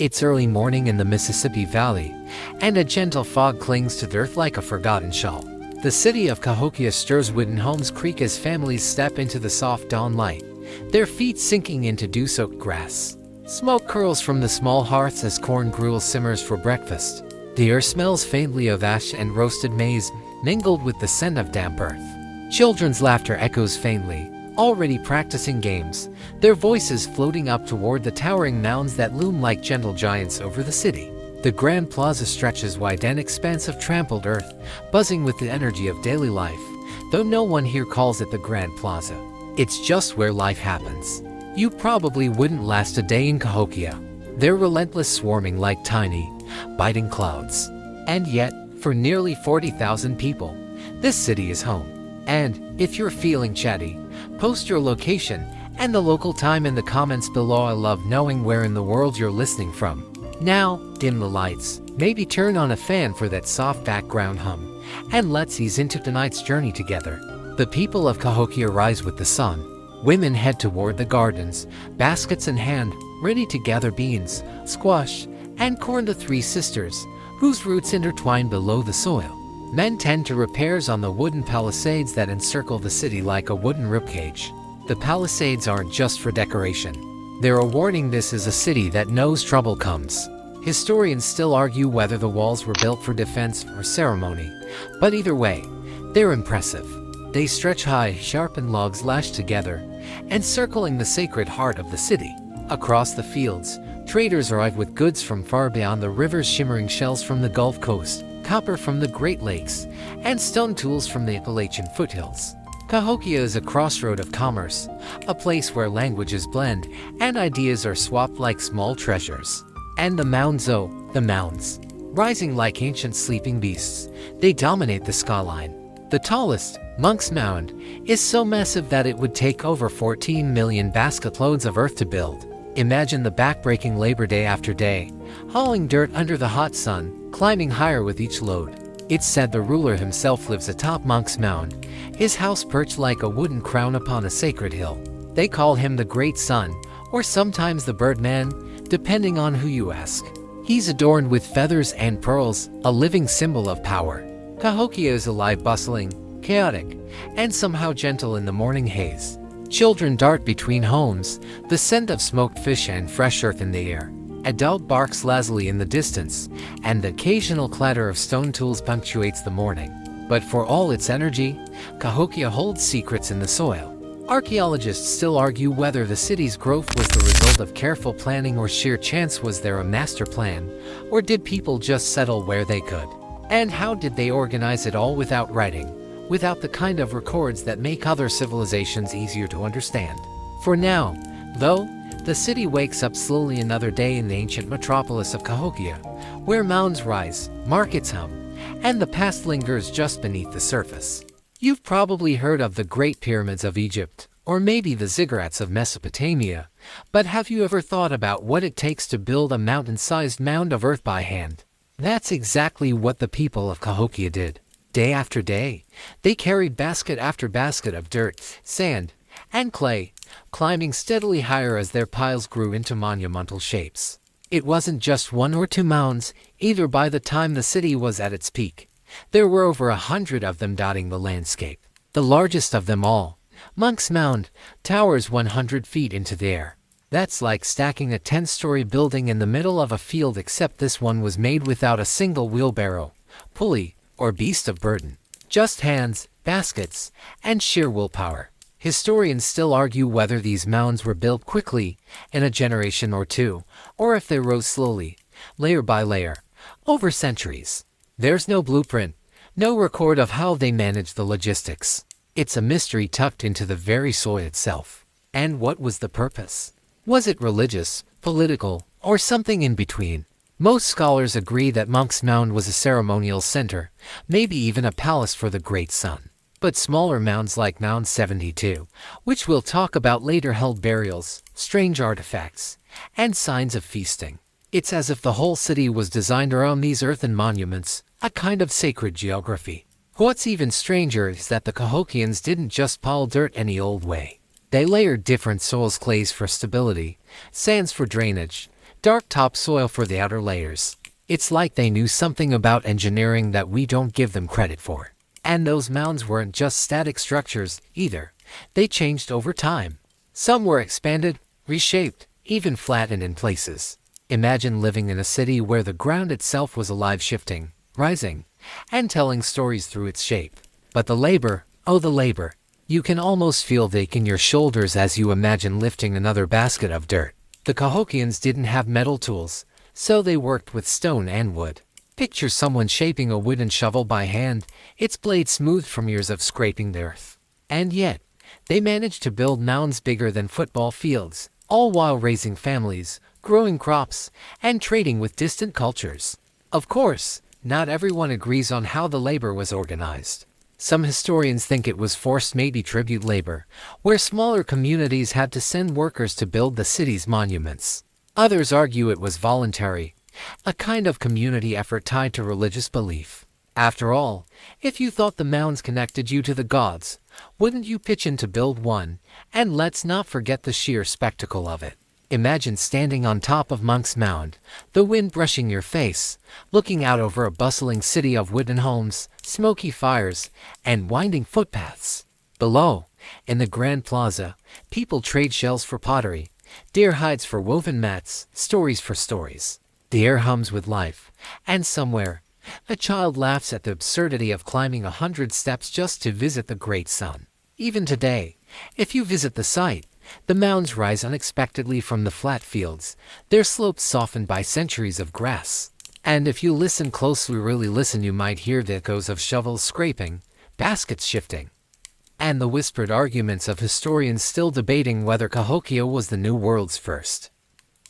It's early morning in the Mississippi Valley, and a gentle fog clings to the earth like a forgotten shawl. The city of Cahokia stirs wooden homes creak as families step into the soft dawn light, their feet sinking into dew-soaked grass. Smoke curls from the small hearths as corn gruel simmers for breakfast. The air smells faintly of ash and roasted maize, mingled with the scent of damp earth. Children's laughter echoes faintly, already practicing games, their voices floating up toward the towering mounds that loom like gentle giants over the city. The Grand Plaza stretches wide, an expanse of trampled earth, buzzing with the energy of daily life, though no one here calls it the Grand Plaza. It's just where life happens. You probably wouldn't last a day in Cahokia. They're relentless, swarming like tiny, biting clouds. And yet, for nearly 40,000 people, this city is home. And if you're feeling chatty, post your location and the local time in the comments below. I love knowing where in the world you're listening from. Now, dim the lights, maybe turn on a fan for that soft background hum, and let's ease into tonight's journey together. The people of Cahokia rise with the sun. Women head toward the gardens, baskets in hand, ready to gather beans, squash, and corn, the three sisters, whose roots intertwine below the soil. Men tend to repairs on the wooden palisades that encircle the city like a wooden ribcage. The palisades aren't just for decoration. They're a warning: this is a city that knows trouble comes. Historians still argue whether the walls were built for defense or ceremony, but either way, they're impressive. They stretch high, sharpened logs lashed together, encircling the sacred heart of the city. Across the fields, traders arrive with goods from far beyond the rivers, shimmering shells from the Gulf Coast, copper from the Great Lakes, and stone tools from the Appalachian foothills. Cahokia is a crossroad of commerce, a place where languages blend and ideas are swapped like small treasures. And the mounds, oh, the mounds. Rising like ancient sleeping beasts, they dominate the skyline. The tallest, Monk's Mound, is so massive that it would take over 14 million basket loads of earth to build. Imagine the backbreaking labor day after day, hauling dirt under the hot sun, climbing higher with each load. It's said the ruler himself lives atop Monk's Mound, his house perched like a wooden crown upon a sacred hill. They call him the Great Sun, or sometimes the Birdman, depending on who you ask. He's adorned with feathers and pearls, a living symbol of power. Cahokia is alive, bustling, chaotic, and somehow gentle in the morning haze. Children dart between homes, the scent of smoked fish and fresh earth in the air. A dog barks lazily in the distance, and the occasional clatter of stone tools punctuates the morning. But for all its energy, Cahokia holds secrets in the soil. Archaeologists still argue whether the city's growth was the result of careful planning or sheer chance. Was there a master plan, or did people just settle where they could? And how did they organize it all without writing, without the kind of records that make other civilizations easier to understand? For now, though, the city wakes up slowly, another day in the ancient metropolis of Cahokia, where mounds rise, markets hum, and the past lingers just beneath the surface. You've probably heard of the Great Pyramids of Egypt, or maybe the ziggurats of Mesopotamia, but have you ever thought about what it takes to build a mountain-sized mound of earth by hand? That's exactly what the people of Cahokia did. Day after day, they carried basket after basket of dirt, sand, and clay, climbing steadily higher as their piles grew into monumental shapes. It wasn't just one or two mounds, either. By the time the city was at its peak, there were over 100 of them dotting the landscape. The largest of them all, Monk's Mound, towers 100 feet into the air. That's like stacking a 10-story building in the middle of a field, except this one was made without a single wheelbarrow, pulley, or beast of burden. Just hands, baskets, and sheer willpower. Historians still argue whether these mounds were built quickly, in a generation or two, or if they rose slowly, layer by layer, over centuries. There's no blueprint, no record of how they managed the logistics. It's a mystery tucked into the very soil itself. And what was the purpose? Was it religious, political, or something in between? Most scholars agree that Monk's Mound was a ceremonial center, maybe even a palace for the Great Sun. But smaller mounds like Mound 72, which we'll talk about later, held burials, strange artifacts, and signs of feasting. It's as if the whole city was designed around these earthen monuments, a kind of sacred geography. What's even stranger is that the Cahokians didn't just pile dirt any old way. They layered different soils: clays for stability, sands for drainage, dark topsoil for the outer layers. It's like they knew something about engineering that we don't give them credit for. And those mounds weren't just static structures, either. They changed over time. Some were expanded, reshaped, even flattened in places. Imagine living in a city where the ground itself was alive, shifting, rising, and telling stories through its shape. But the labor, oh the labor. You can almost feel the ache in your shoulders as you imagine lifting another basket of dirt. The Cahokians didn't have metal tools, so they worked with stone and wood. Picture someone shaping a wooden shovel by hand, its blade smooth from years of scraping the earth. And yet, they managed to build mounds bigger than football fields, all while raising families, growing crops, and trading with distant cultures. Of course, not everyone agrees on how the labor was organized. Some historians think it was forced, maybe tribute labor, where smaller communities had to send workers to build the city's monuments. Others argue it was voluntary, a kind of community effort tied to religious belief. After all, if you thought the mounds connected you to the gods, wouldn't you pitch in to build one? And let's not forget the sheer spectacle of it. Imagine standing on top of Monk's Mound, the wind brushing your face, looking out over a bustling city of wooden homes, smoky fires, and winding footpaths. Below, in the Grand Plaza, people trade shells for pottery, deer hides for woven mats, stories for stories. The air hums with life, and somewhere, a child laughs at the absurdity of climbing 100 steps just to visit the great sun. Even today, if you visit the site, the mounds rise unexpectedly from the flat fields, their slopes softened by centuries of grass. And if you listen closely, really listen, you might hear the echoes of shovels scraping, baskets shifting, and the whispered arguments of historians still debating whether Cahokia was the New World's first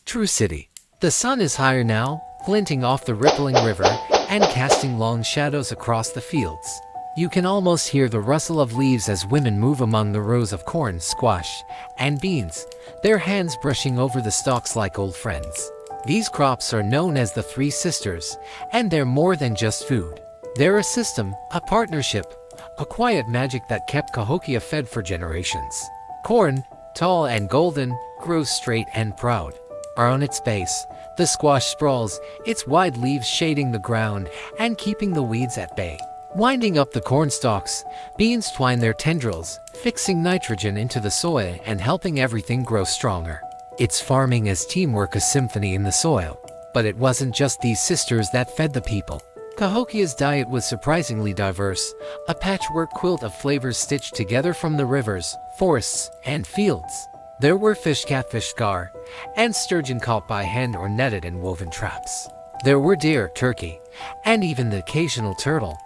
true city. The sun is higher now, glinting off the rippling river and casting long shadows across the fields. You can almost hear the rustle of leaves as women move among the rows of corn, squash, and beans, their hands brushing over the stalks like old friends. These crops are known as the Three Sisters, and they're more than just food. They're a system, a partnership, a quiet magic that kept Cahokia fed for generations. Corn, tall and golden, grows straight and proud. On its base, the squash sprawls, its wide leaves shading the ground and keeping the weeds at bay. Winding up the corn stalks, beans twine their tendrils, fixing nitrogen into the soil and helping everything grow stronger. It's farming as teamwork, a symphony in the soil. But it wasn't just these sisters that fed the people. Cahokia's diet was surprisingly diverse, a patchwork quilt of flavors stitched together from the rivers, forests, and fields. There were fish, catfish, gar, and sturgeon caught by hand or netted in woven traps. There were deer, turkey, and even the occasional turtle,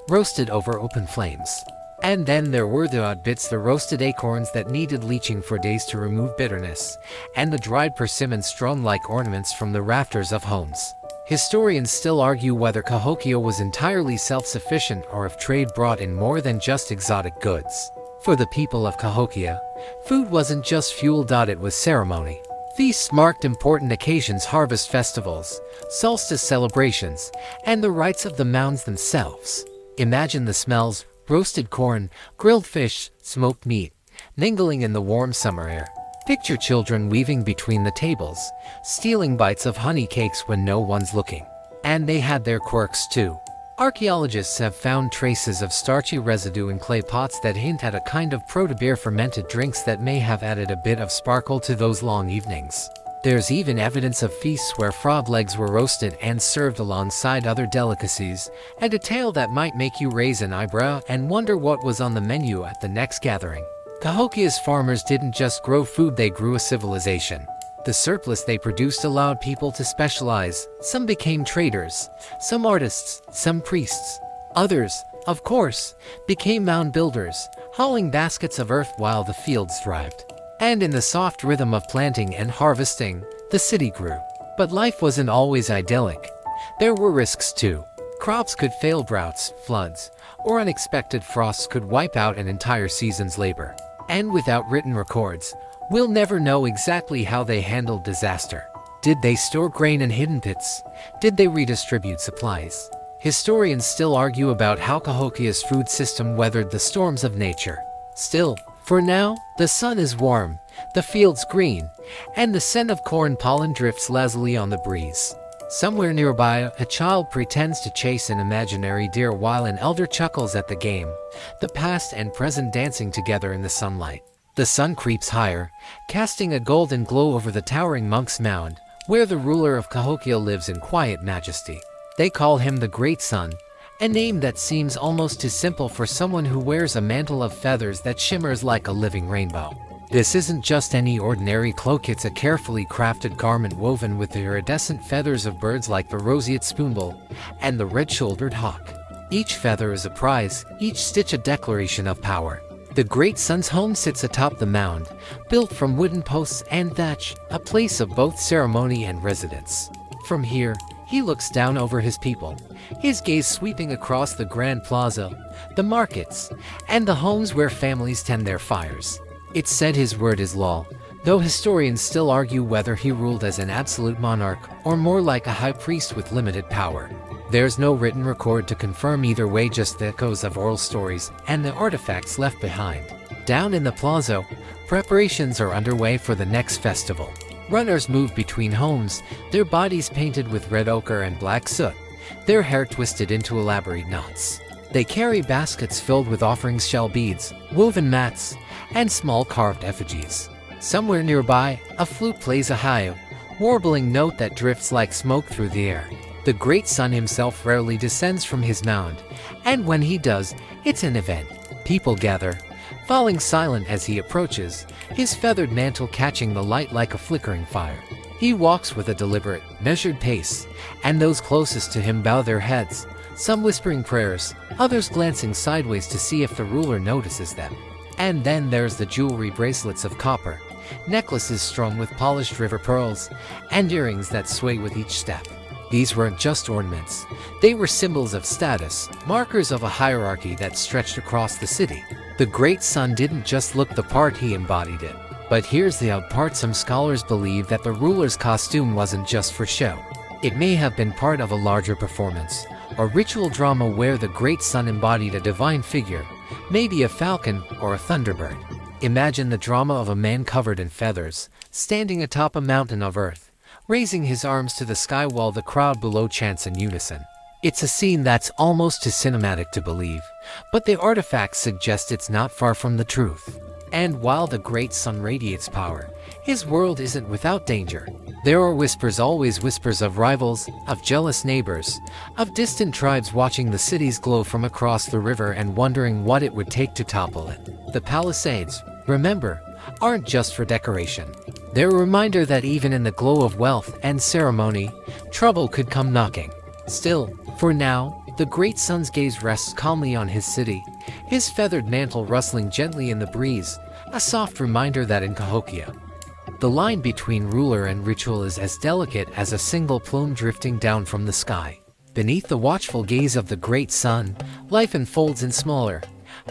roasted over open flames. And then there were the odd bits, the roasted acorns that needed leaching for days to remove bitterness, and the dried persimmons strewn like ornaments from the rafters of homes. Historians still argue whether Cahokia was entirely self-sufficient or if trade brought in more than just exotic goods. For the people of Cahokia, food wasn't just fuel. It was ceremony. Feasts marked important occasions, harvest festivals, solstice celebrations, and the rites of the mounds themselves. Imagine the smells: roasted corn, grilled fish, smoked meat, mingling in the warm summer air. Picture children weaving between the tables, stealing bites of honey cakes when no one's looking. And they had their quirks too. Archaeologists have found traces of starchy residue in clay pots that hint at a kind of proto-beer fermented drinks that may have added a bit of sparkle to those long evenings. There's even evidence of feasts where frog legs were roasted and served alongside other delicacies, a detail that might make you raise an eyebrow and wonder what was on the menu at the next gathering. Cahokia's farmers didn't just grow food, they grew a civilization. The surplus they produced allowed people to specialize. Some became traders, some artists, some priests. Others, of course, became mound builders, hauling baskets of earth while the fields thrived. And in the soft rhythm of planting and harvesting, the city grew. But life wasn't always idyllic. There were risks too. Crops could fail, droughts, floods, or unexpected frosts could wipe out an entire season's labor. And without written records, we'll never know exactly how they handled disaster. Did they store grain in hidden pits? Did they redistribute supplies? Historians still argue about how Cahokia's food system weathered the storms of nature. Still, for now, the sun is warm, the fields green, and the scent of corn pollen drifts lazily on the breeze. Somewhere nearby, a child pretends to chase an imaginary deer while an elder chuckles at the game, the past and present dancing together in the sunlight. The sun creeps higher, casting a golden glow over the towering monk's mound, where the ruler of Cahokia lives in quiet majesty. They call him the Great Sun, a name that seems almost too simple for someone who wears a mantle of feathers that shimmers like a living rainbow. This isn't just any ordinary cloak, it's a carefully crafted garment woven with the iridescent feathers of birds like the roseate spoonbill and the red-shouldered hawk. Each feather is a prize, each stitch a declaration of power. The Great Sun's home sits atop the mound, built from wooden posts and thatch, a place of both ceremony and residence. From here, he looks down over his people, his gaze sweeping across the grand plaza, the markets, and the homes where families tend their fires. It's said his word is law, though historians still argue whether he ruled as an absolute monarch or more like a high priest with limited power. There's no written record to confirm either way, just the echoes of oral stories and the artifacts left behind. Down in the plaza, preparations are underway for the next festival. Runners move between homes, their bodies painted with red ochre and black soot, their hair twisted into elaborate knots. They carry baskets filled with offerings, shell beads, woven mats, and small carved effigies. Somewhere nearby, a flute plays a high, warbling note that drifts like smoke through the air. The Great Sun himself rarely descends from his mound, and when he does, it's an event. People gather, falling silent as he approaches, his feathered mantle catching the light like a flickering fire. He walks with a deliberate, measured pace, and those closest to him bow their heads, some whispering prayers, others glancing sideways to see if the ruler notices them. And then there's the jewelry, bracelets of copper, necklaces strung with polished river pearls, and earrings that sway with each step. These weren't just ornaments, they were symbols of status, markers of a hierarchy that stretched across the city. The Great Sun didn't just look the part, he embodied it. But here's the odd part: some scholars believe that the ruler's costume wasn't just for show. It may have been part of a larger performance, a ritual drama where the Great Sun embodied a divine figure, maybe a falcon or a thunderbird. Imagine the drama of a man covered in feathers, standing atop a mountain of earth, raising his arms to the sky while the crowd below chants in unison. It's a scene that's almost too cinematic to believe, but the artifacts suggest it's not far from the truth. And while the Great Sun radiates power, his world isn't without danger. There are whispers, always whispers, of rivals, of jealous neighbors, of distant tribes watching the city's glow from across the river and wondering what it would take to topple it. The Palisades, remember, aren't just for decoration. They're a reminder that even in the glow of wealth and ceremony, trouble could come knocking. Still, for now, the Great Sun's gaze rests calmly on his city, his feathered mantle rustling gently in the breeze, a soft reminder that in Cahokia, the line between ruler and ritual is as delicate as a single plume drifting down from the sky. Beneath the watchful gaze of the Great Sun, life unfolds in smaller,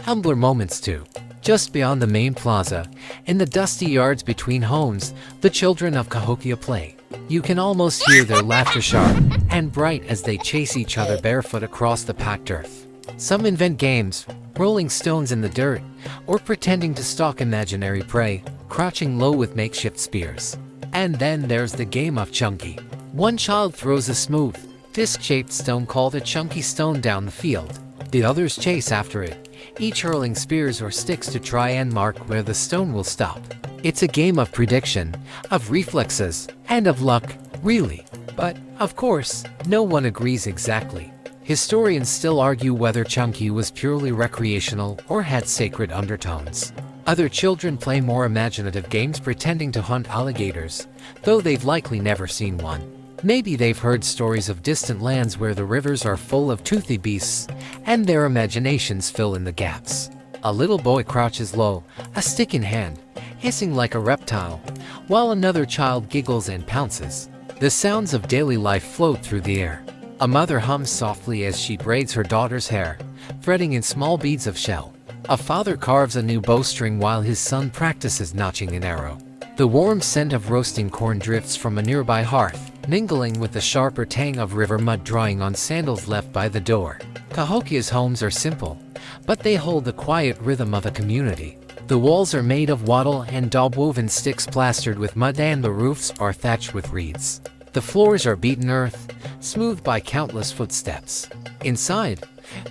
humbler moments too. Just beyond the main plaza, in the dusty yards between homes, the children of Cahokia play. You can almost hear their laughter, sharp and bright, as they chase each other barefoot across the packed earth. Some invent games, rolling stones in the dirt, or pretending to stalk imaginary prey, crouching low with makeshift spears. And then there's the game of chunky. One child throws a smooth, disc-shaped stone called a chunky stone down the field. The others chase after it, each hurling spears or sticks to try and mark where the stone will stop. It's a game of prediction, of reflexes, and of luck, really. But, of course, no one agrees exactly. Historians still argue whether chunky was purely recreational or had sacred undertones. Other children play more imaginative games, pretending to hunt alligators, though they've likely never seen one. Maybe they've heard stories of distant lands where the rivers are full of toothy beasts, and their imaginations fill in the gaps. A little boy crouches low, a stick in hand, hissing like a reptile, while another child giggles and pounces. The sounds of daily life float through the air. A mother hums softly as she braids her daughter's hair, threading in small beads of shell. A father carves a new bowstring while his son practices notching an arrow. The warm scent of roasting corn drifts from a nearby hearth, mingling with the sharper tang of river mud drying on sandals left by the door. Cahokia's homes are simple, but they hold the quiet rhythm of a community. The walls are made of wattle and daub woven sticks plastered with mud, and the roofs are thatched with reeds. The floors are beaten earth, smoothed by countless footsteps. Inside,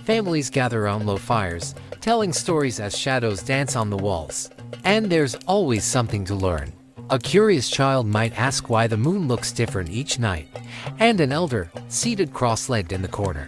families gather around low fires, telling stories as shadows dance on the walls. And there's always something to learn. A curious child might ask why the moon looks different each night, and an elder, seated cross-legged in the corner,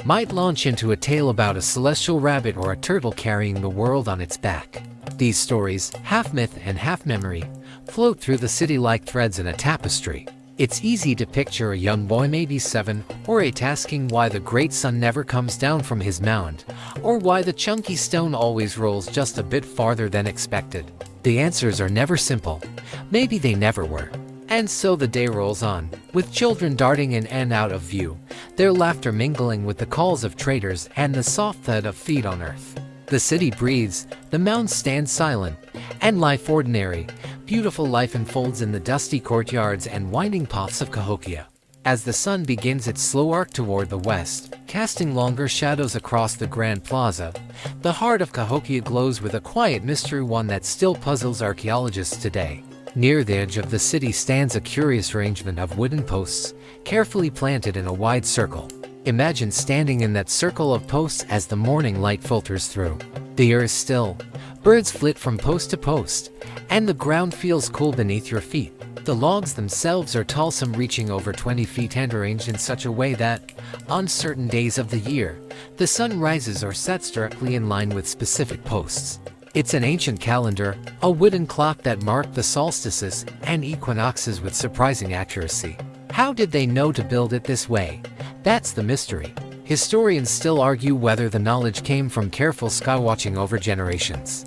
might launch into a tale about a celestial rabbit or a turtle carrying the world on its back. These stories, half myth and half memory, float through the city like threads in a tapestry. It's easy to picture a young boy, maybe 7 or 8, asking why the great sun never comes down from his mound, or why the chunky stone always rolls just a bit farther than expected. The answers are never simple. Maybe they never were. And so the day rolls on, with children darting in and out of view, their laughter mingling with the calls of traders and the soft thud of feet on earth. The city breathes, the mounds stand silent, and life ordinary, beautiful life unfolds in the dusty courtyards and winding paths of Cahokia. As the sun begins its slow arc toward the west, casting longer shadows across the Grand Plaza, the heart of Cahokia glows with a quiet mystery, one that still puzzles archaeologists today. Near the edge of the city stands a curious arrangement of wooden posts, carefully planted in a wide circle. Imagine standing in that circle of posts as the morning light filters through. The air is still, birds flit from post to post, and the ground feels cool beneath your feet. The logs themselves are tall, some reaching over 20 feet, and arranged in such a way that, on certain days of the year, the sun rises or sets directly in line with specific posts. It's an ancient calendar, a wooden clock that marked the solstices and equinoxes with surprising accuracy. How did they know to build it this way? That's the mystery. Historians still argue whether the knowledge came from careful skywatching over generations,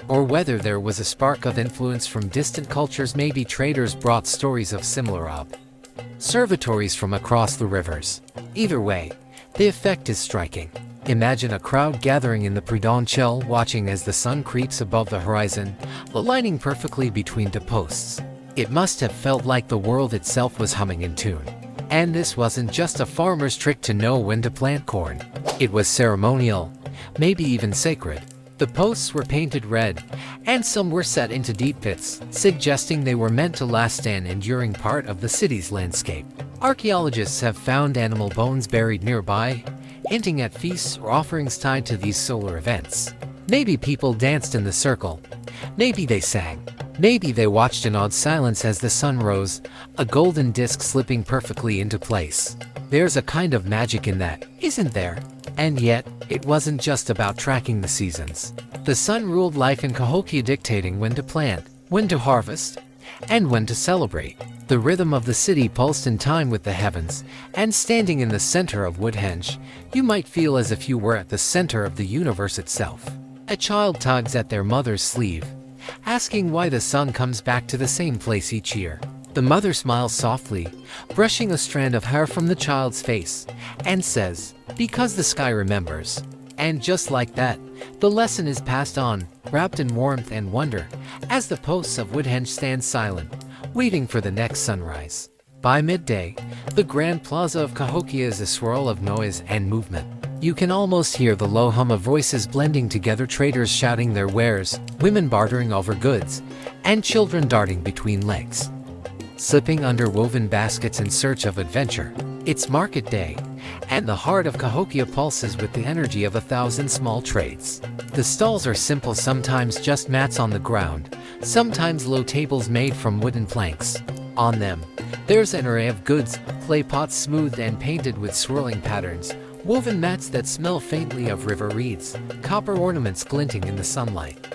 or whether there was a spark of influence from distant cultures. Maybe traders brought stories of similar observatories from across the rivers. Either way, the effect is striking. Imagine a crowd gathering in the pre-dawn chill, watching as the sun creeps above the horizon, aligning perfectly between the posts. It must have felt like the world itself was humming in tune. And this wasn't just a farmer's trick to know when to plant corn. It was ceremonial, maybe even sacred. The posts were painted red, and some were set into deep pits, suggesting they were meant to last, an enduring part of the city's landscape. Archaeologists have found animal bones buried nearby, hinting at feasts or offerings tied to these solar events. Maybe people danced in the circle. Maybe they sang. Maybe they watched in awed silence as the sun rose, a golden disk slipping perfectly into place. There's a kind of magic in that, isn't there? And yet, it wasn't just about tracking the seasons. The sun ruled life in Cahokia, dictating when to plant, when to harvest, and when to celebrate. The rhythm of the city pulsed in time with the heavens, and standing in the center of Woodhenge, you might feel as if you were at the center of the universe itself. A child tugs at their mother's sleeve, asking why the sun comes back to the same place each year. The mother smiles softly, brushing a strand of hair from the child's face, and says, "Because the sky remembers." And just like that, the lesson is passed on, wrapped in warmth and wonder, as the posts of Woodhenge stand silent, waiting for the next sunrise. By midday, the Grand Plaza of Cahokia is a swirl of noise and movement. You can almost hear the low hum of voices blending together, traders shouting their wares, women bartering over goods, and children darting between legs, slipping under woven baskets in search of adventure. It's market day, and the heart of Cahokia pulses with the energy of 1,000 small trades. The stalls are simple, sometimes just mats on the ground, sometimes low tables made from wooden planks. On them, there's an array of goods: clay pots smoothed and painted with swirling patterns, woven mats that smell faintly of river reeds, copper ornaments glinting in the sunlight,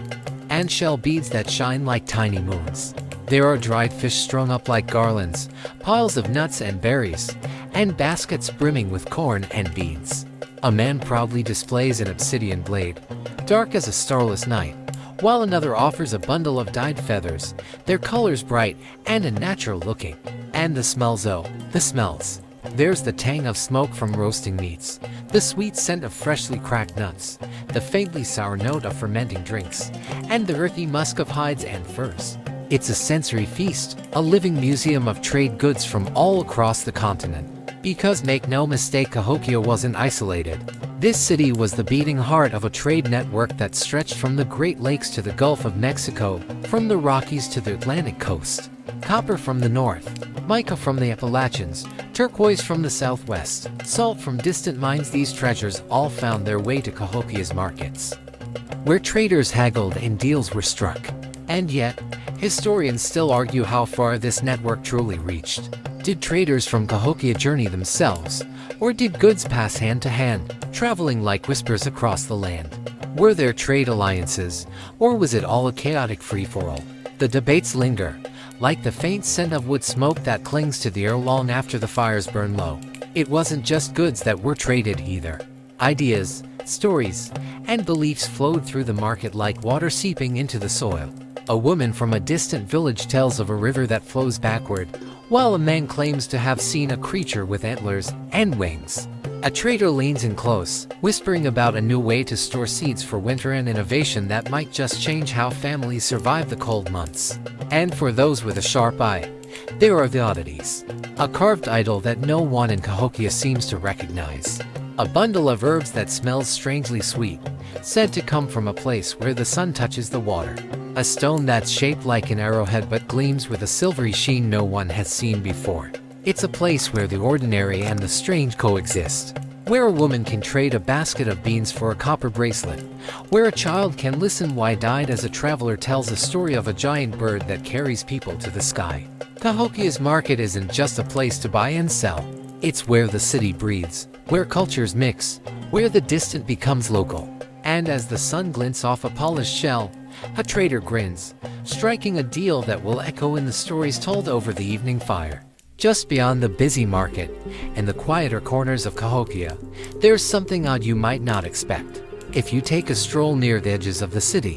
and shell beads that shine like tiny moons. There are dried fish strung up like garlands, piles of nuts and berries, and baskets brimming with corn and beans. A man proudly displays an obsidian blade, dark as a starless night, while another offers a bundle of dyed feathers, their colors bright and unnatural looking. And the smells, oh, the smells. There's the tang of smoke from roasting meats, the sweet scent of freshly cracked nuts, the faintly sour note of fermenting drinks, and the earthy musk of hides and furs. It's a sensory feast, a living museum of trade goods from all across the continent. Because make no mistake, Cahokia wasn't isolated. This city was the beating heart of a trade network that stretched from the Great Lakes to the Gulf of Mexico, from the Rockies to the Atlantic coast. Copper from the north, mica from the Appalachians, turquoise from the southwest, salt from distant mines. These treasures all found their way to Cahokia's markets, where traders haggled and deals were struck. And yet, historians still argue how far this network truly reached. Did traders from Cahokia journey themselves, or did goods pass hand to hand, traveling like whispers across the land? Were there trade alliances, or was it all a chaotic free-for-all? The debates linger, like the faint scent of wood smoke that clings to the air long after the fires burn low. It wasn't just goods that were traded either. Ideas, stories, and beliefs flowed through the market like water seeping into the soil. A woman from a distant village tells of a river that flows backward, while a man claims to have seen a creature with antlers and wings. A trader leans in close, whispering about a new way to store seeds for winter, and innovation that might just change how families survive the cold months. And for those with a sharp eye, there are the oddities. A carved idol that no one in Cahokia seems to recognize. A bundle of herbs that smells strangely sweet, said to come from a place where the sun touches the water. A stone that's shaped like an arrowhead but gleams with a silvery sheen no one has seen before. It's a place where the ordinary and the strange coexist. Where a woman can trade a basket of beans for a copper bracelet. Where a child can listen wide-eyed as a traveler tells a story of a giant bird that carries people to the sky. Cahokia's market isn't just a place to buy and sell. It's where the city breathes, where cultures mix, where the distant becomes local. And as the sun glints off a polished shell, a trader grins, striking a deal that will echo in the stories told over the evening fire. Just beyond the busy market, and the quieter corners of Cahokia, there's something odd you might not expect. If you take a stroll near the edges of the city,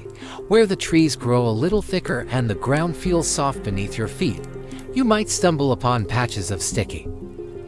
where the trees grow a little thicker and the ground feels soft beneath your feet, you might stumble upon patches of sticky,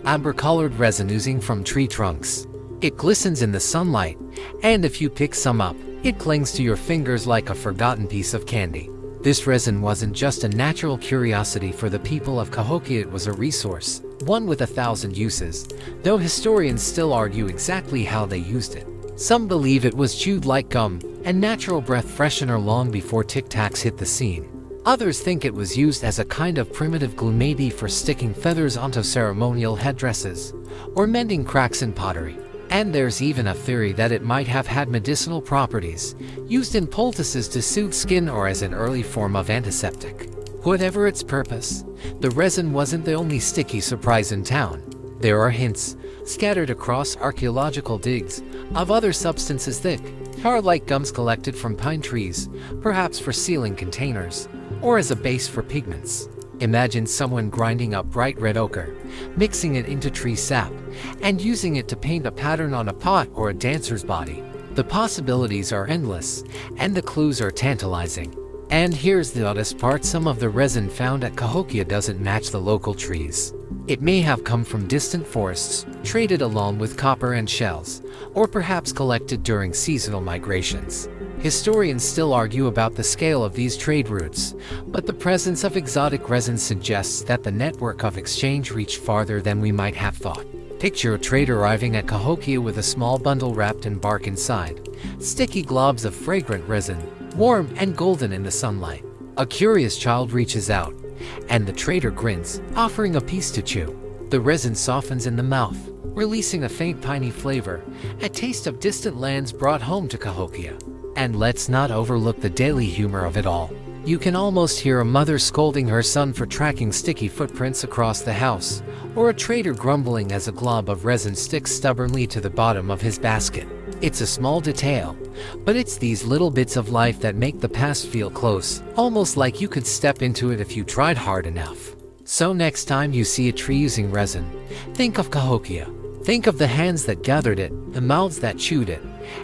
amber-colored resin oozing from tree trunks. It glistens in the sunlight, and if you pick some up, it clings to your fingers like a forgotten piece of candy. This resin wasn't just a natural curiosity for the people of Cahokia, it was a resource, one with 1,000 uses, though historians still argue exactly how they used it. Some believe it was chewed like gum, a natural breath freshener long before Tic Tacs hit the scene. Others think it was used as a kind of primitive glue, maybe for sticking feathers onto ceremonial headdresses, or mending cracks in pottery. And there's even a theory that it might have had medicinal properties, used in poultices to soothe skin or as an early form of antiseptic. Whatever its purpose, the resin wasn't the only sticky surprise in town. There are hints, scattered across archaeological digs, of other substances thick, tar-like gums collected from pine trees, perhaps for sealing containers, or as a base for pigments. Imagine someone grinding up bright red ochre, mixing it into tree sap, and using it to paint a pattern on a pot or a dancer's body. The possibilities are endless, and the clues are tantalizing. And here's the oddest part: some of the resin found at Cahokia doesn't match the local trees. It may have come from distant forests, traded along with copper and shells, or perhaps collected during seasonal migrations. Historians still argue about the scale of these trade routes, but the presence of exotic resin suggests that the network of exchange reached farther than we might have thought. Picture a trader arriving at Cahokia with a small bundle wrapped in bark inside, sticky globs of fragrant resin, warm and golden in the sunlight. A curious child reaches out, and the trader grins, offering a piece to chew. The resin softens in the mouth, releasing a faint piney flavor, a taste of distant lands brought home to Cahokia. And let's not overlook the daily humor of it all. You can almost hear a mother scolding her son for tracking sticky footprints across the house, or a trader grumbling as a glob of resin sticks stubbornly to the bottom of his basket. It's a small detail, but it's these little bits of life that make the past feel close, almost like you could step into it if you tried hard enough. So next time you see a tree using resin, think of Cahokia. Think of the hands that gathered it, the mouths that chewed it,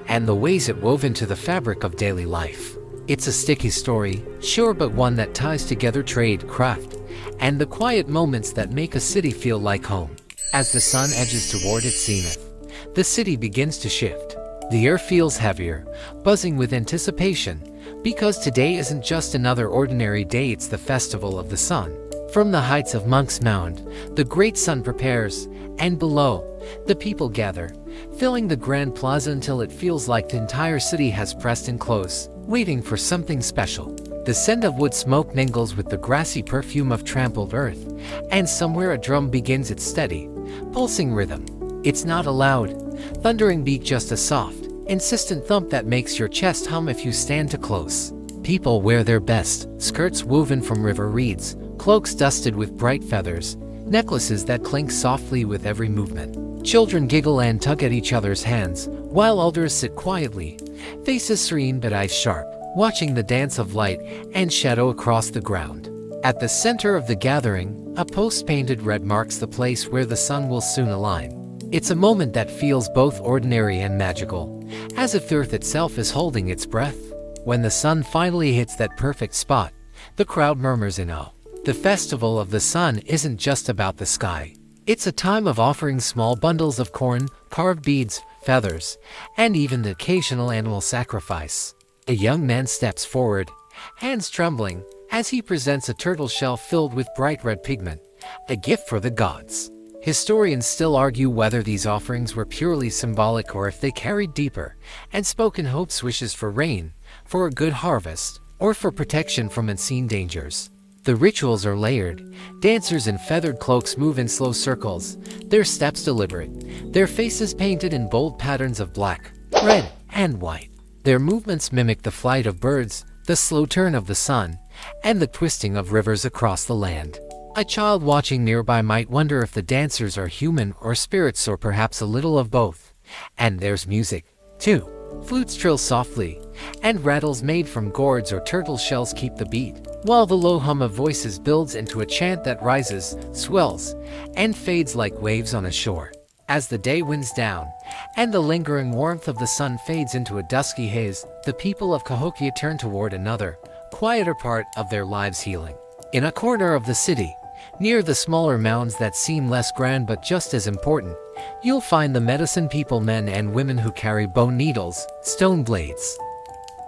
and the ways it wove into the fabric of daily life. It's a sticky story, sure, but one that ties together trade, craft, and the quiet moments that make a city feel like home. As the sun edges toward its zenith, the city begins to shift. The air feels heavier, buzzing with anticipation, because today isn't just another ordinary day, it's the festival of the sun. From the heights of Monk's Mound, the great sun prepares, and below, the people gather, filling the grand plaza until it feels like the entire city has pressed in close, waiting for something special. The scent of wood smoke mingles with the grassy perfume of trampled earth, and somewhere a drum begins its steady, pulsing rhythm. It's not a loud, thundering beat, just a soft, insistent thump that makes your chest hum if you stand too close. People wear their best, skirts woven from river reeds, cloaks dusted with bright feathers, necklaces that clink softly with every movement. Children giggle and tug at each other's hands, while elders sit quietly, faces serene but eyes sharp, watching the dance of light and shadow across the ground. At the center of the gathering, a post painted red marks the place where the sun will soon align. It's a moment that feels both ordinary and magical, as if the earth itself is holding its breath. When the sun finally hits that perfect spot, the crowd murmurs in awe. The Festival of the Sun isn't just about the sky. It's a time of offering small bundles of corn, carved beads, feathers, and even the occasional animal sacrifice. A young man steps forward, hands trembling, as he presents a turtle shell filled with bright red pigment, a gift for the gods. Historians still argue whether these offerings were purely symbolic or if they carried deeper and spoken hopes, wishes for rain, for a good harvest, or for protection from unseen dangers. The rituals are layered. Dancers in feathered cloaks move in slow circles, their steps deliberate, their faces painted in bold patterns of black, red, and white. Their movements mimic the flight of birds, the slow turn of the sun, and the twisting of rivers across the land. A child watching nearby might wonder if the dancers are human or spirits, or perhaps a little of both. And there's music, too. Flutes trill softly, and rattles made from gourds or turtle shells keep the beat, while the low hum of voices builds into a chant that rises, swells, and fades like waves on a shore. As the day winds down, and the lingering warmth of the sun fades into a dusky haze, the people of Cahokia turn toward another, quieter part of their lives, healing. In a corner of the city, near the smaller mounds that seem less grand but just as important, you'll find the medicine people, men and women who carry bone needles, stone blades,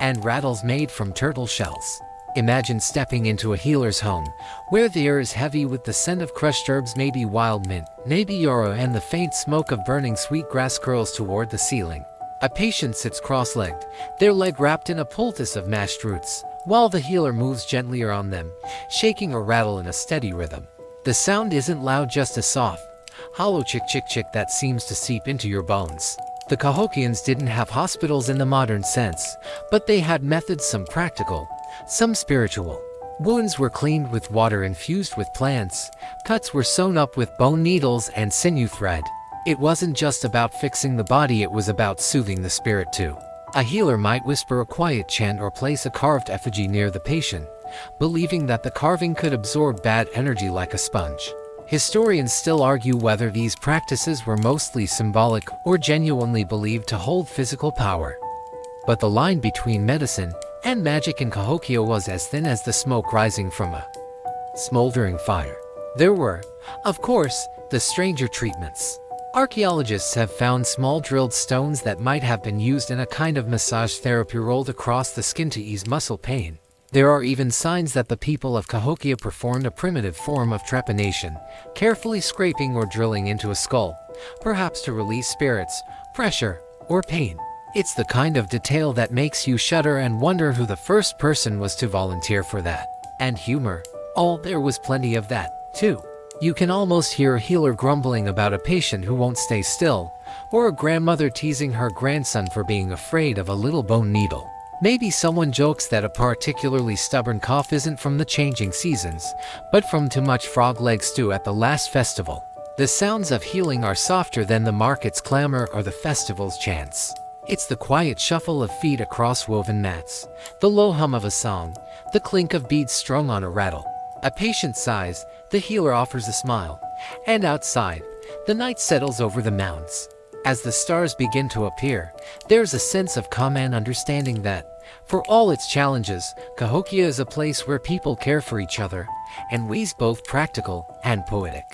and rattles made from turtle shells. Imagine stepping into a healer's home, where the air is heavy with the scent of crushed herbs, maybe wild mint, maybe yarrow, and the faint smoke of burning sweet grass curls toward the ceiling. A patient sits cross-legged, their leg wrapped in a poultice of mashed roots, while the healer moves gently around them, shaking a rattle in a steady rhythm. The sound isn't loud, just a soft, hollow chick-chick-chick that seems to seep into your bones. The Cahokians didn't have hospitals in the modern sense, but they had methods, some practical, some spiritual. Wounds were cleaned with water infused with plants, cuts were sewn up with bone needles and sinew thread. It wasn't just about fixing the body, it was about soothing the spirit too. A healer might whisper a quiet chant or place a carved effigy near the patient, believing that the carving could absorb bad energy like a sponge. Historians still argue whether these practices were mostly symbolic or genuinely believed to hold physical power. But the line between medicine and magic in Cahokia was as thin as the smoke rising from a smoldering fire. There were, of course, the stranger treatments. Archaeologists have found small drilled stones that might have been used in a kind of massage therapy rolled across the skin to ease muscle pain. There are even signs that the people of Cahokia performed a primitive form of trepanation, carefully scraping or drilling into a skull, perhaps to release spirits, pressure, or pain. It's the kind of detail that makes you shudder and wonder who the first person was to volunteer for that. And humor. Oh, there was plenty of that, too. You can almost hear a healer grumbling about a patient who won't stay still, or a grandmother teasing her grandson for being afraid of a little bone needle. Maybe someone jokes that a particularly stubborn cough isn't from the changing seasons, but from too much frog leg stew at the last festival. The sounds of healing are softer than the market's clamor or the festival's chants. It's the quiet shuffle of feet across woven mats, the low hum of a song, the clink of beads strung on a rattle. A patient sighs, the healer offers a smile, and outside, the night settles over the mounds. As the stars begin to appear, there's a sense of calm and understanding that, for all its challenges, Cahokia is a place where people care for each other, in ways both practical and poetic.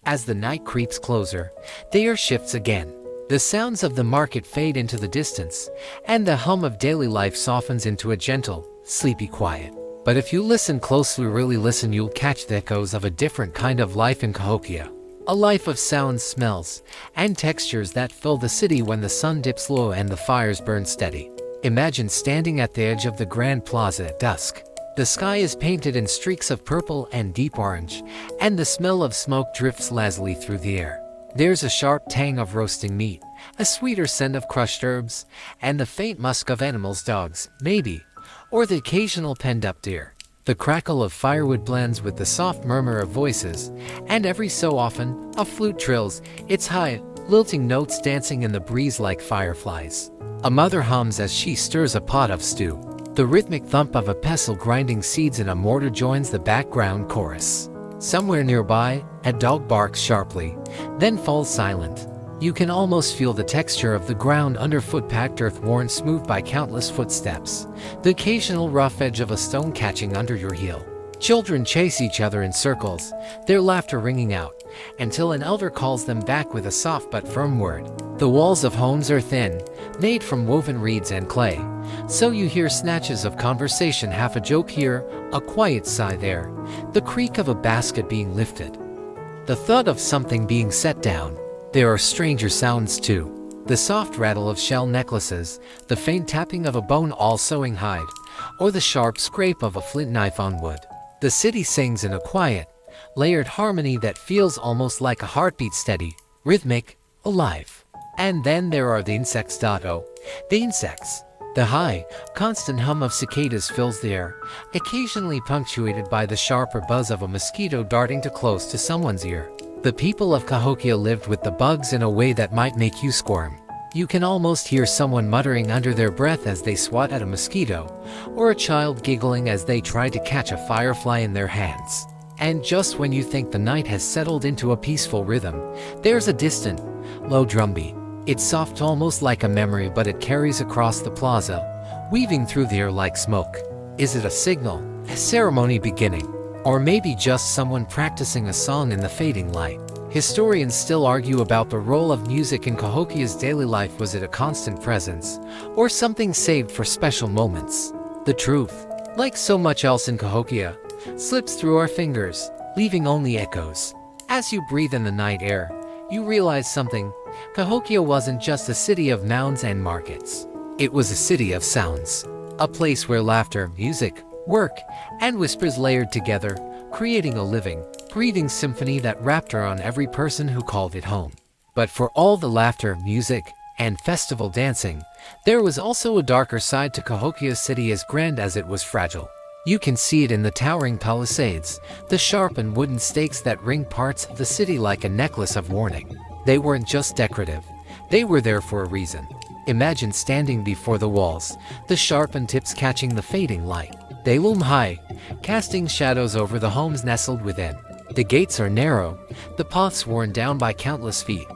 As the night creeps closer, the air shifts again. The sounds of the market fade into the distance, and the hum of daily life softens into a gentle, sleepy quiet. But if you listen closely, really listen, you'll catch the echoes of a different kind of life in Cahokia. A life of sounds, smells, and textures that fill the city when the sun dips low and the fires burn steady. Imagine standing at the edge of the Grand Plaza at dusk. The sky is painted in streaks of purple and deep orange, and the smell of smoke drifts lazily through the air. There's a sharp tang of roasting meat, a sweeter scent of crushed herbs, and the faint musk of animals, dogs, maybe, or the occasional penned-up deer. The crackle of firewood blends with the soft murmur of voices, and every so often, a flute trills, its high, lilting notes dancing in the breeze like fireflies. A mother hums as she stirs a pot of stew. The rhythmic thump of a pestle grinding seeds in a mortar joins the background chorus. Somewhere nearby, a dog barks sharply, then falls silent. You can almost feel the texture of the ground underfoot, packed earth worn smooth by countless footsteps, the occasional rough edge of a stone catching under your heel. Children chase each other in circles, their laughter ringing out, until an elder calls them back with a soft but firm word. The walls of homes are thin, made from woven reeds and clay, so you hear snatches of conversation, half a joke here, a quiet sigh there, the creak of a basket being lifted, the thud of something being set down. There are stranger sounds too, the soft rattle of shell necklaces, the faint tapping of a bone-all sewing hide, or the sharp scrape of a flint knife on wood. The city sings in a quiet, layered harmony that feels almost like a heartbeat, steady, rhythmic, alive. And then there are the insects. The insects. The high, constant hum of cicadas fills the air, occasionally punctuated by the sharper buzz of a mosquito darting too close to someone's ear. The people of Cahokia lived with the bugs in a way that might make you squirm. You can almost hear someone muttering under their breath as they swat at a mosquito, or a child giggling as they try to catch a firefly in their hands. And just when you think the night has settled into a peaceful rhythm, there's a distant, low drumbeat. It's soft, almost like a memory, but it carries across the plaza, weaving through the air like smoke. Is it a signal, a ceremony beginning, or maybe just someone practicing a song in the fading light? Historians still argue about the role of music in Cahokia's daily life. Was it a constant presence, or something saved for special moments? The truth, like so much else in Cahokia, slips through our fingers, leaving only echoes. As you breathe in the night air, you realize something. Cahokia wasn't just a city of mounds and markets. It was a city of sounds. A place where laughter, music, work, and whispers layered together, creating a living, breathing symphony that wrapped around every person who called it home. But for all the laughter, music, and festival dancing, there was also a darker side to Cahokia city, as grand as it was fragile. You can see it in the towering palisades, the sharpened wooden stakes that ring parts of the city like a necklace of warning. They weren't just decorative, they were there for a reason. Imagine standing before the walls, the sharpened tips catching the fading light. They loom high, casting shadows over the homes nestled within. The gates are narrow, the paths worn down by countless feet,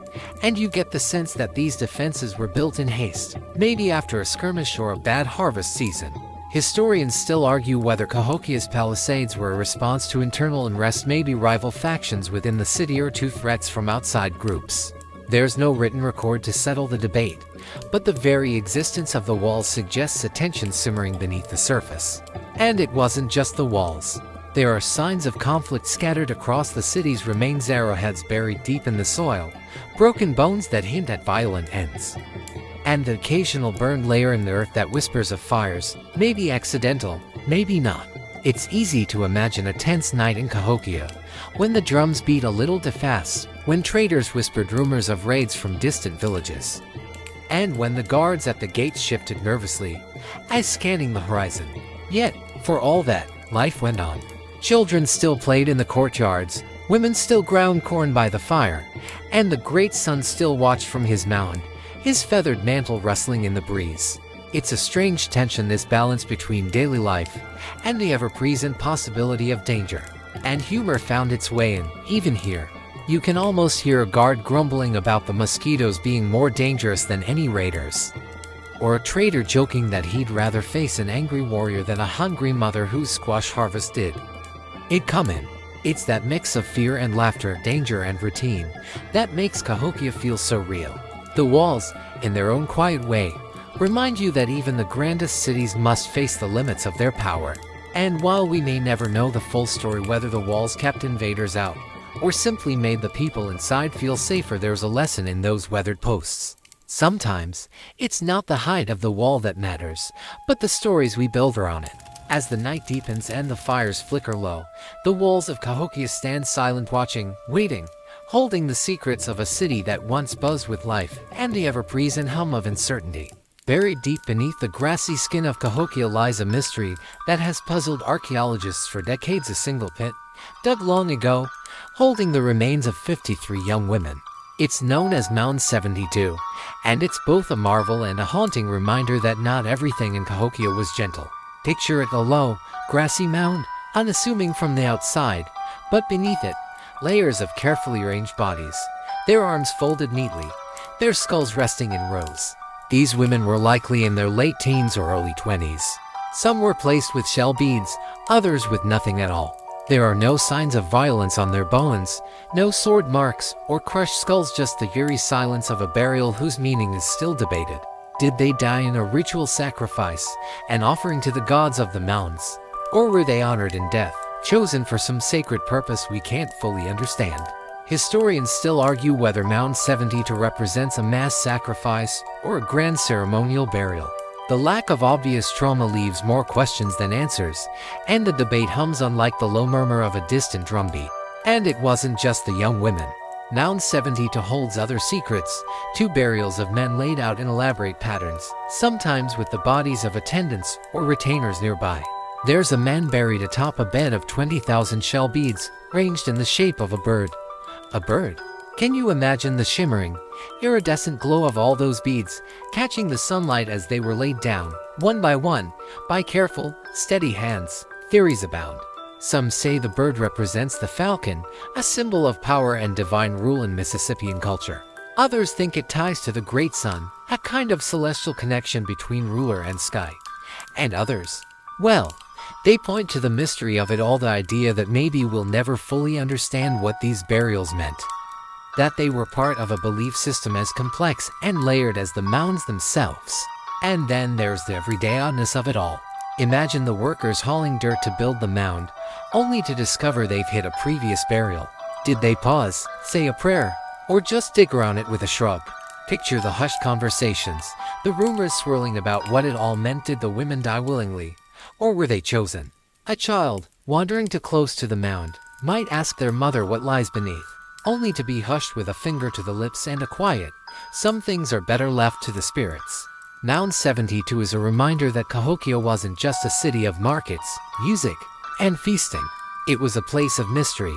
and you get the sense that these defenses were built in haste, maybe after a skirmish or a bad harvest season. Historians still argue whether Cahokia's palisades were a response to internal unrest, maybe rival factions within the city, or to threats from outside groups. There's no written record to settle the debate, but the very existence of the walls suggests a tension simmering beneath the surface. And it wasn't just the walls. There are signs of conflict scattered across the city's remains, arrowheads buried deep in the soil, broken bones that hint at violent ends, and the occasional burned layer in the earth that whispers of fires, maybe accidental, maybe not. It's easy to imagine a tense night in Cahokia, when the drums beat a little too fast, when traders whispered rumors of raids from distant villages, and when the guards at the gates shifted nervously, as scanning the horizon. Yet, for all that, life went on. Children still played in the courtyards, women still ground corn by the fire, and the great sun still watched from his mound, his feathered mantle rustling in the breeze. It's a strange tension, this balance between daily life and the ever-present possibility of danger. And humor found its way in, even here. You can almost hear a guard grumbling about the mosquitoes being more dangerous than any raiders, or a trader joking that he'd rather face an angry warrior than a hungry mother whose squash harvest did it come in. It's that mix of fear and laughter, danger and routine, that makes Cahokia feel so real. The walls, in their own quiet way, remind you that even the grandest cities must face the limits of their power. And while we may never know the full story, whether the walls kept invaders out or simply made the people inside feel safer, there's a lesson in those weathered posts. Sometimes, it's not the height of the wall that matters, but the stories we build around it. As the night deepens and the fires flicker low, the walls of Cahokia stand silent, watching, waiting, holding the secrets of a city that once buzzed with life and the ever-present hum of uncertainty. Buried deep beneath the grassy skin of Cahokia lies a mystery that has puzzled archaeologists for decades. A single pit, dug long ago, holding the remains of 53 young women. It's known as Mound 72, and it's both a marvel and a haunting reminder that not everything in Cahokia was gentle. Picture it, a low, grassy mound, unassuming from the outside, but beneath it, layers of carefully arranged bodies, their arms folded neatly, their skulls resting in rows. These women were likely in their late teens or early 20s. Some were placed with shell beads, others with nothing at all. There are no signs of violence on their bones, no sword marks or crushed skulls, just the eerie silence of a burial whose meaning is still debated. Did they die in a ritual sacrifice, an offering to the gods of the mounds? Or were they honored in death, chosen for some sacred purpose we can't fully understand? Historians still argue whether Mound 72 represents a mass sacrifice or a grand ceremonial burial. The lack of obvious trauma leaves more questions than answers, and the debate hums unlike the low murmur of a distant drumbeat. And it wasn't just the young women. Mound 72 holds other secrets, 2 burials of men laid out in elaborate patterns, sometimes with the bodies of attendants or retainers nearby. There's a man buried atop a bed of 20,000 shell beads, ranged in the shape of a bird. A bird? Can you imagine the shimmering, iridescent glow of all those beads, catching the sunlight as they were laid down, one, by careful, steady hands? Theories abound. Some say the bird represents the falcon, a symbol of power and divine rule in Mississippian culture. Others think it ties to the great sun, a kind of celestial connection between ruler and sky. And others, well, they point to the mystery of it all, the idea that maybe we'll never fully understand what these burials meant. That they were part of a belief system as complex and layered as the mounds themselves. And then there's the everyday oddness of it all. Imagine the workers hauling dirt to build the mound, only to discover they've hit a previous burial. Did they pause, say a prayer, or just dig around it with a shrug? Picture the hushed conversations, the rumors swirling about what it all meant. Did the women die willingly, or were they chosen? A child, wandering too close to the mound, might ask their mother what lies beneath, only to be hushed with a finger to the lips and a quiet, "Some things are better left to the spirits." Mound 72 is a reminder that Cahokia wasn't just a city of markets, music, and feasting. It was a place of mystery,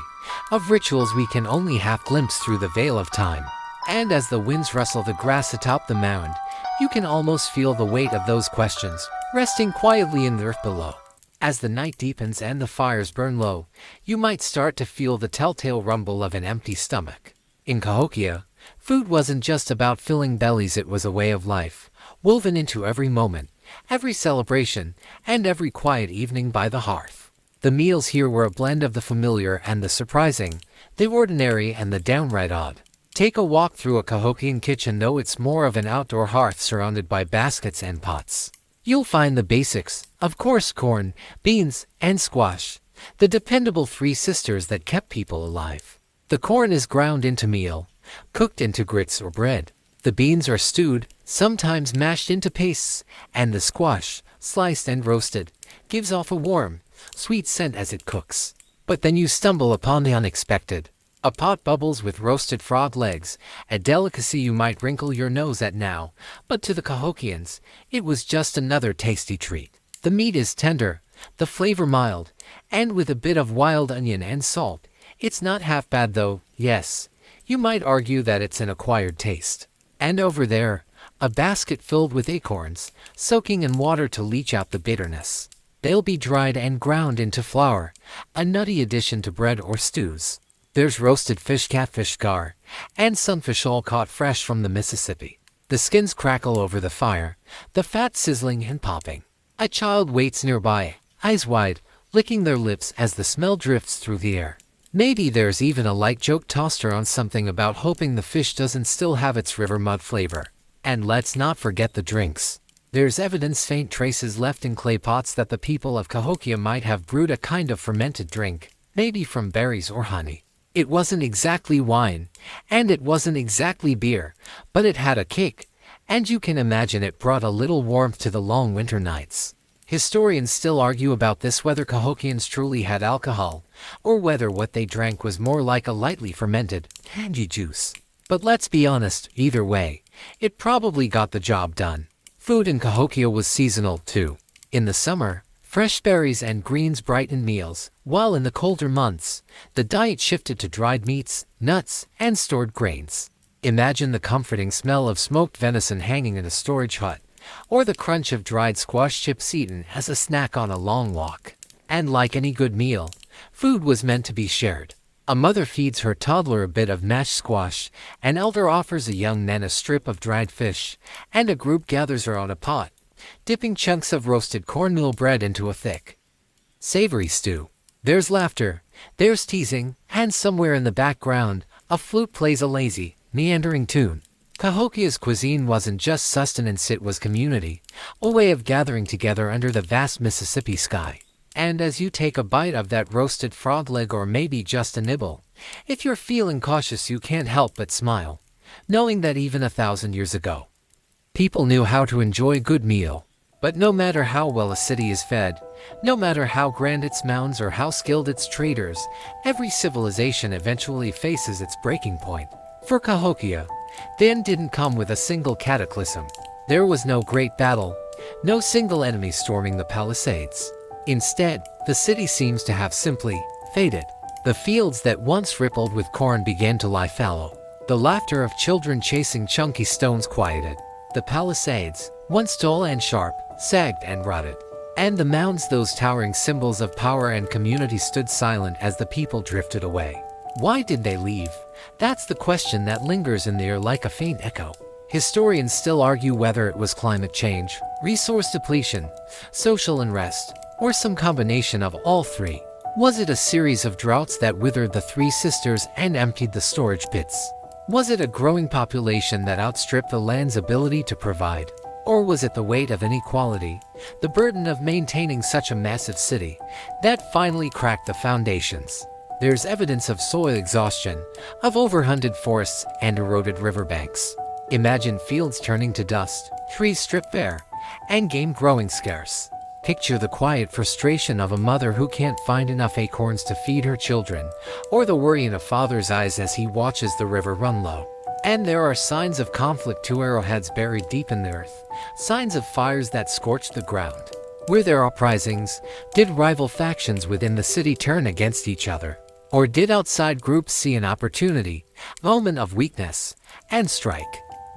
of rituals we can only half glimpse through the veil of time. And as the winds rustle the grass atop the mound, you can almost feel the weight of those questions, resting quietly in the earth below. As the night deepens and the fires burn low, you might start to feel the telltale rumble of an empty stomach. In Cahokia, food wasn't just about filling bellies, it was a way of life, woven into every moment, every celebration, and every quiet evening by the hearth. The meals here were a blend of the familiar and the surprising, the ordinary and the downright odd. Take a walk through a Cahokian kitchen, though it's more of an outdoor hearth surrounded by baskets and pots. You'll find the basics, of course: corn, beans, and squash, the dependable 3 sisters that kept people alive. The corn is ground into meal, cooked into grits or bread. The beans are stewed, sometimes mashed into pastes, and the squash, sliced and roasted, gives off a warm, sweet scent as it cooks. But then you stumble upon the unexpected. A pot bubbles with roasted frog legs, a delicacy you might wrinkle your nose at now, but to the Cahokians, it was just another tasty treat. The meat is tender, the flavor mild, and with a bit of wild onion and salt. It's not half bad though. Yes, you might argue that it's an acquired taste. And over there, a basket filled with acorns, soaking in water to leach out the bitterness. They'll be dried and ground into flour, a nutty addition to bread or stews. There's roasted fish, catfish, gar, and sunfish, all caught fresh from the Mississippi. The skins crackle over the fire, the fat sizzling and popping. A child waits nearby, eyes wide, licking their lips as the smell drifts through the air. Maybe there's even a light joke tossed around, something about hoping the fish doesn't still have its river mud flavor. And let's not forget the drinks. There's evidence faint traces left in clay pots that the people of Cahokia might have brewed a kind of fermented drink, maybe from berries or honey. It wasn't exactly wine, and it wasn't exactly beer, but it had a kick, and you can imagine it brought a little warmth to the long winter nights. Historians still argue about this, whether Cahokians truly had alcohol, or whether what they drank was more like a lightly fermented, tangy juice. But let's be honest, either way, it probably got the job done. Food in Cahokia was seasonal too. In the summer, fresh berries and greens brightened meals, while in the colder months, the diet shifted to dried meats, nuts, and stored grains. Imagine the comforting smell of smoked venison hanging in a storage hut, or the crunch of dried squash chips eaten as a snack on a long walk. And like any good meal, food was meant to be shared. A mother feeds her toddler a bit of mashed squash, an elder offers a young Nen a strip of dried fish, and a group gathers around a pot, dipping chunks of roasted cornmeal bread into a thick, savory stew. There's laughter, there's teasing, and somewhere in the background, a flute plays a lazy, meandering tune. Cahokia's cuisine wasn't just sustenance, it was community, a way of gathering together under the vast Mississippi sky. And as you take a bite of that roasted frog leg, or maybe just a nibble, if you're feeling cautious, you can't help but smile, knowing that even 1,000 years ago, people knew how to enjoy a good meal. But no matter how well a city is fed, no matter how grand its mounds or how skilled its traders, every civilization eventually faces its breaking point. For Cahokia, the end didn't come with a single cataclysm. There was no great battle, no single enemy storming the palisades. Instead, the city seems to have simply faded. The fields that once rippled with corn began to lie fallow. The laughter of children chasing chunky stones quieted. The palisades, once tall and sharp, sagged and rotted. And the mounds, those towering symbols of power and community, stood silent as the people drifted away. Why did they leave? That's the question that lingers in the air like a faint echo. Historians still argue whether it was climate change, resource depletion, social unrest, or some combination of all three. Was it a series of droughts that withered the Three Sisters and emptied the storage pits? Was it a growing population that outstripped the land's ability to provide? Or was it the weight of inequality, the burden of maintaining such a massive city, that finally cracked the foundations? There's evidence of soil exhaustion, of overhunted forests and eroded riverbanks. Imagine fields turning to dust, trees stripped bare, and game growing scarce. Picture the quiet frustration of a mother who can't find enough acorns to feed her children, or the worry in a father's eyes as he watches the river run low. And there are signs of conflict too, arrowheads buried deep in the earth, signs of fires that scorched the ground. Were there uprisings? Did rival factions within the city turn against each other? Or did outside groups see an opportunity, moment of weakness, and strike?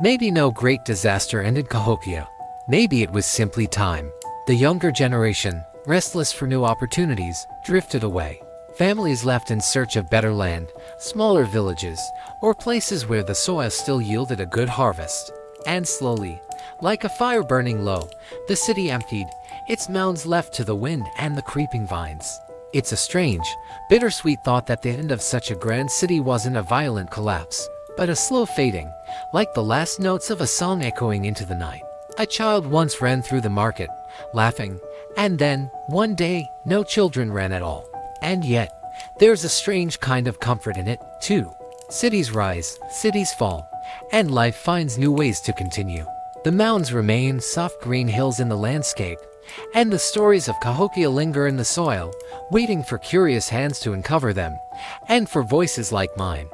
Maybe no great disaster ended Cahokia. Maybe it was simply time. The younger generation, restless for new opportunities, drifted away. Families left in search of better land, smaller villages, or places where the soil still yielded a good harvest. And slowly, like a fire burning low, the city emptied, its mounds left to the wind and the creeping vines. It's a strange, bittersweet thought that the end of such a grand city wasn't a violent collapse, but a slow fading, like the last notes of a song echoing into the night. A child once ran through the market, laughing, and then, one day, no children ran at all. And yet, there's a strange kind of comfort in it, too. Cities rise, cities fall, and life finds new ways to continue. The mounds remain, soft green hills in the landscape, and the stories of Cahokia linger in the soil, waiting for curious hands to uncover them, and for voices like mine,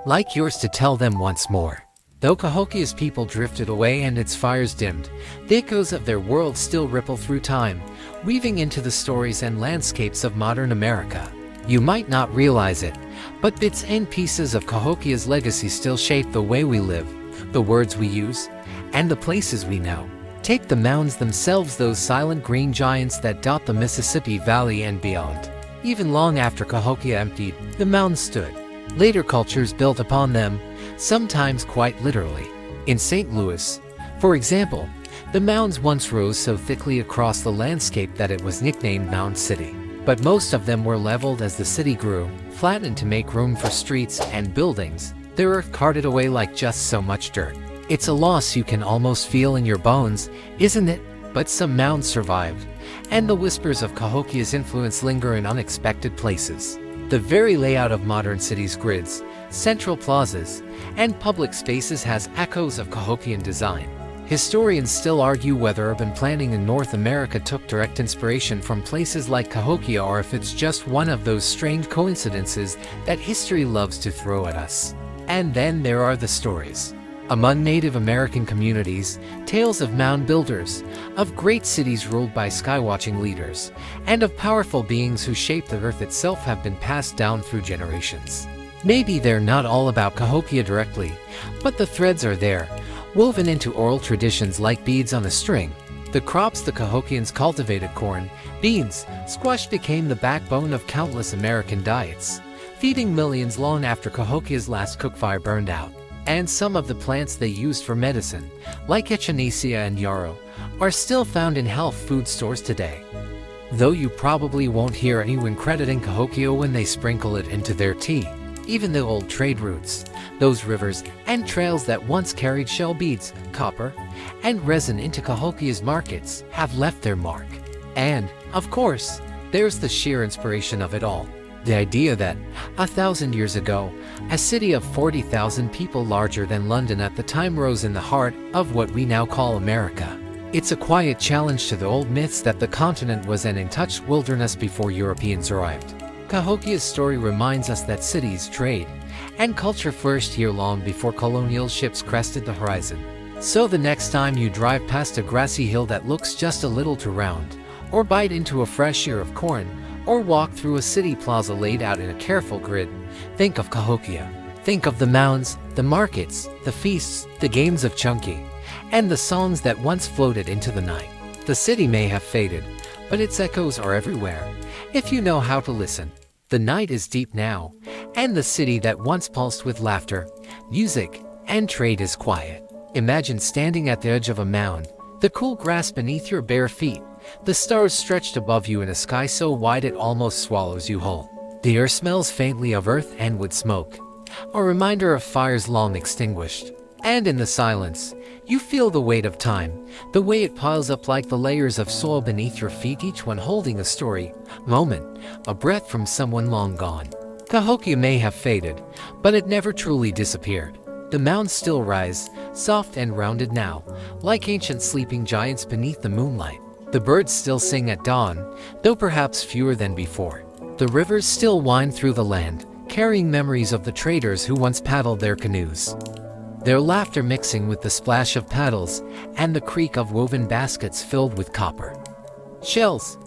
like yours, to tell them once more. Though Cahokia's people drifted away and its fires dimmed, the echoes of their world still ripple through time, weaving into the stories and landscapes of modern America. You might not realize it, but bits and pieces of Cahokia's legacy still shape the way we live, the words we use, and the places we know. Take the mounds themselves, those silent green giants that dot the Mississippi Valley and beyond. Even long after Cahokia emptied, the mounds stood. Later cultures built upon them, sometimes quite literally. In St. Louis, for example, the mounds once rose so thickly across the landscape that it was nicknamed Mound City. But most of them were leveled as the city grew, flattened to make room for streets and buildings, their earth carted away like just so much dirt. It's a loss you can almost feel in your bones, isn't it? But some mounds survived, and the whispers of Cahokia's influence linger in unexpected places. The very layout of modern cities' grids, central plazas, and public spaces has echoes of Cahokian design. Historians still argue whether urban planning in North America took direct inspiration from places like Cahokia or if it's just one of those strange coincidences that history loves to throw at us. And then there are the stories. Among Native American communities, tales of mound builders, of great cities ruled by skywatching leaders, and of powerful beings who shaped the earth itself have been passed down through generations. Maybe they're not all about Cahokia directly, but the threads are there, woven into oral traditions like beads on a string. The crops the Cahokians cultivated, corn, beans, squash, became the backbone of countless American diets, feeding millions long after Cahokia's last cookfire burned out. And some of the plants they used for medicine, like echinacea and yarrow, are still found in health food stores today. Though you probably won't hear anyone crediting Cahokia when they sprinkle it into their tea. Even the old trade routes, those rivers and trails that once carried shell beads, copper, and resin into Cahokia's markets have left their mark. And, of course, there's the sheer inspiration of it all. The idea that, 1,000 years ago, a city of 40,000 people larger than London at the time rose in the heart of what we now call America. It's a quiet challenge to the old myths that the continent was an untouched wilderness before Europeans arrived. Cahokia's story reminds us that cities, trade, and culture flourished here long before colonial ships crested the horizon. So the next time you drive past a grassy hill that looks just a little too round, or bite into a fresh ear of corn, or walk through a city plaza laid out in a careful grid, think of Cahokia. Think of the mounds, the markets, the feasts, the games of chunky, and the songs that once floated into the night. The city may have faded, but its echoes are everywhere, if you know how to listen. The night is deep now, and the city that once pulsed with laughter, music, and trade is quiet. Imagine standing at the edge of a mound, the cool grass beneath your bare feet, the stars stretched above you in a sky so wide it almost swallows you whole. The air smells faintly of earth and wood smoke, a reminder of fires long extinguished. And in the silence, you feel the weight of time, the way it piles up like the layers of soil beneath your feet, each one holding a story, moment, a breath from someone long gone. Cahokia may have faded, but it never truly disappeared. The mounds still rise, soft and rounded now, like ancient sleeping giants beneath the moonlight. The birds still sing at dawn, though perhaps fewer than before. The rivers still wind through the land, carrying memories of the traders who once paddled their canoes. Their laughter mixing with the splash of paddles and the creak of woven baskets filled with copper, shells,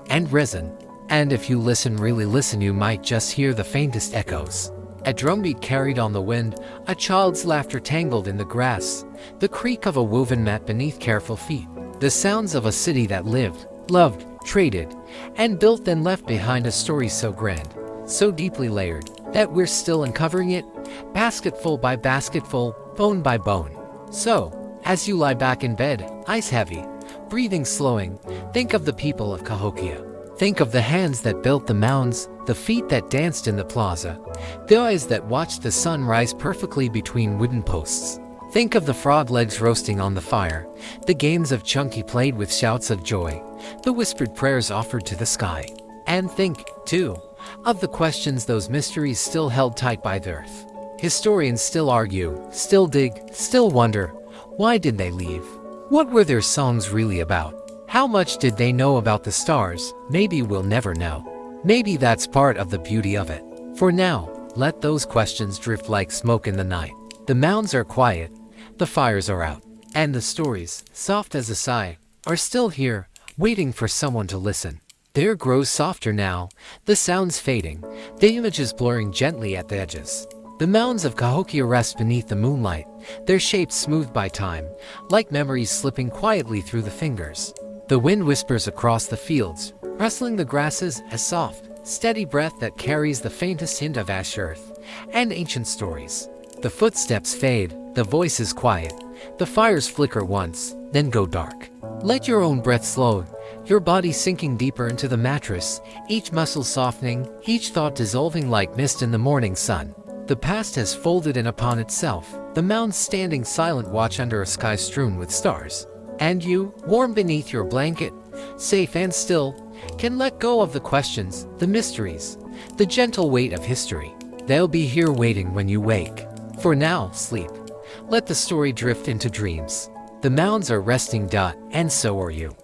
and resin. And if you really listen, you might just hear the faintest echoes. A drumbeat carried on the wind, a child's laughter tangled in the grass, the creak of a woven mat beneath careful feet. The sounds of a city that lived, loved, traded, and built, then left behind a story so grand, so deeply layered, that we're still uncovering it, basketful by basketful, bone by bone. So, as you lie back in bed, eyes heavy, breathing slowing, think of the people of Cahokia. Think of the hands that built the mounds, the feet that danced in the plaza, the eyes that watched the sun rise perfectly between wooden posts. Think of the frog legs roasting on the fire, the games of chunky played with shouts of joy, the whispered prayers offered to the sky. And think, too, of the questions, those mysteries still held tight by the earth. Historians still argue, still dig, still wonder, why did they leave? What were their songs really about? How much did they know about the stars? Maybe we'll never know. Maybe that's part of the beauty of it. For now, let those questions drift like smoke in the night. The mounds are quiet, the fires are out, and the stories, soft as a sigh, are still here, waiting for someone to listen. The air grows softer now, the sounds fading, the images blurring gently at the edges. The mounds of Cahokia rest beneath the moonlight, their shapes smoothed by time, like memories slipping quietly through the fingers. The wind whispers across the fields, rustling the grasses, a soft, steady breath that carries the faintest hint of ash earth and ancient stories. The footsteps fade, the voices quiet, the fires flicker once, then go dark. Let your own breath slow, your body sinking deeper into the mattress, each muscle softening, each thought dissolving like mist in the morning sun. The past has folded in upon itself, The mounds standing silent watch under a sky strewn with stars. And you, warm beneath your blanket, safe and still, can let go of the questions, the mysteries, the gentle weight of history. They'll be here waiting when you wake. For now, sleep. Let the story drift into dreams. The mounds are resting, and so are you.